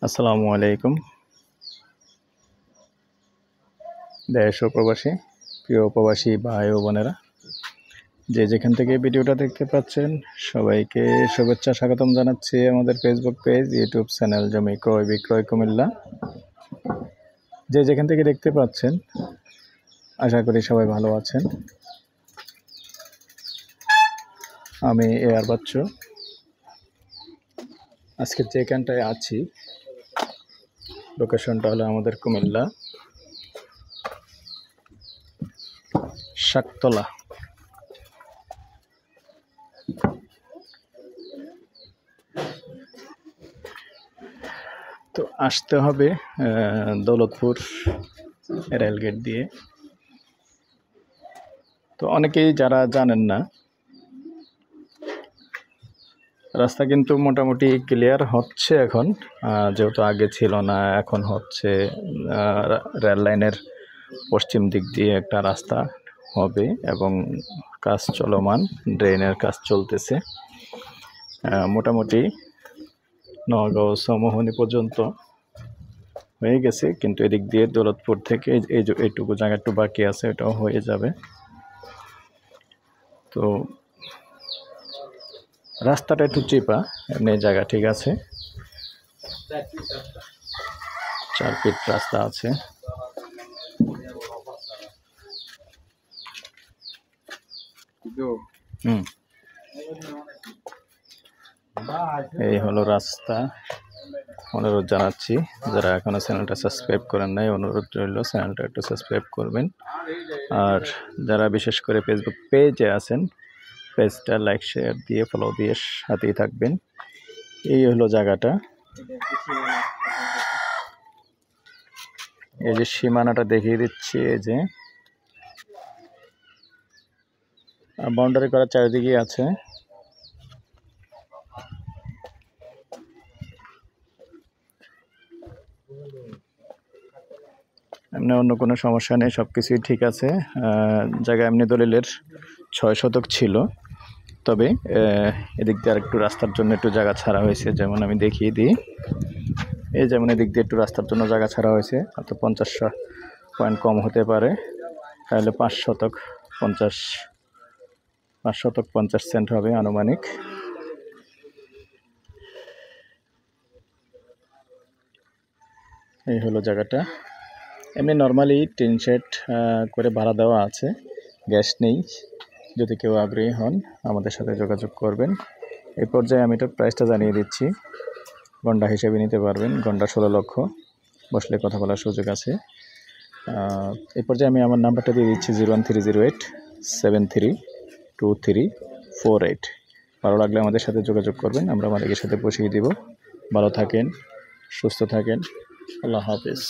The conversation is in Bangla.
আসসালামু আলাইকুম। দেশ ও প্রবাসী, প্রিয় প্রবাসী ভাই ও বোনেরা, যে যেখান থেকে ভিডিওটা দেখতে পাচ্ছেন সবাইকে শুভেচ্ছা স্বাগতম জানাচ্ছি আমাদের ফেসবুক পেজ, ইউটিউব চ্যানেল জমি ক্রয় বিক্রয় কুমিল্লা। যে যেখান থেকে দেখতে পাচ্ছেন আশা করি সবাই ভালো আছেন। আমি এআর বাচ্চু। আজকে যেখানটায় আছি লোকেশনটা হলো আমাদের কুমিল্লা শাকতলা। তো আসতে হবে দৌলতপুর রেলগেট দিয়ে। তো অনেকেই যারা জানেন না, রাস্তা কিন্তু মোটামুটি ক্লিয়ার হচ্ছে এখন, যেহেতু আগে ছিল না, এখন হচ্ছে। রেল লাইনের পশ্চিম দিক দিয়ে একটা রাস্তা হবে এবং কাজ চলমান, ড্রেনের কাজ চলতেছে। মোটামুটি নওগাঁও সমোহনী পর্যন্ত হয়ে গেছে, কিন্তু এদিক দিয়ে দৌলতপুর থেকে এইটুকু জায়গা একটু বাকি আছে, এটাও হয়ে যাবে। তো রাস্তাটা একটু চিপা, এমনি জায়গা ঠিক আছে, 4 ফিট রাস্তা আছে। এই হলো রাস্তা। অনুরোধ জানাচ্ছি, যারা এখনো চ্যানেলটা সাবস্ক্রাইব করেন নাই, অনুরোধ রইল চ্যানেলটা একটু সাবস্ক্রাইব করবেন। আর যারা বিশেষ করে ফেসবুক পেজে আছেন, পেজটা লাইক শেয়ার দিয়ে ফলো দিয়ে সাথেই থাকবেন। এই হলো জায়গাটা। এই যে সীমানাটা দেখিয়ে দিচ্ছি, এই যে বাউন্ডারি করা চারিদিকে আছে। এমনি অন্য কোনো সমস্যা নেই, সব কিছুই ঠিক আছে। জায়গা এমনি দলিলের 6 শতক ছিল, তবে এদিক দিয়ে আরেকটু রাস্তার জন্য একটু জায়গা ছাড়া হয়েছে। যেমন আমি দেখিয়ে দিই, এই যেমন এদিক দিয়ে একটু রাস্তার জন্য জায়গা ছাড়া হয়েছে, হয়তো 50 পয়েন্ট কম হতে পারে, তাহলে 5 শতক 50 সেন্ট হবে আনুমানিক। এই হলো জায়গাটা। এমনি নর্মালি টিন শেড করে ভাড়া দেওয়া আছে, গ্যাস নেই। যদি কেউ আগ্রহী হন আমাদের সাথে যোগাযোগ করবেন। এই পর্যায়ে আমি এটার প্রাইসটা জানিয়ে দিচ্ছি। গন্ডা হিসেবে নিতে পারবেন, গন্ডা 16 লক্ষ, বসলে কথা বলার সুযোগ আছে। এই পর্যায়ে আমি আমার নাম্বারটা দিয়ে দিচ্ছি 01308 732348। ভালো লাগলে আমাদের সাথে যোগাযোগ করবেন, আমরা মালিকের সাথে বসিয়ে দিব। ভালো থাকেন, সুস্থ থাকেন, আল্লাহ হাফেজ।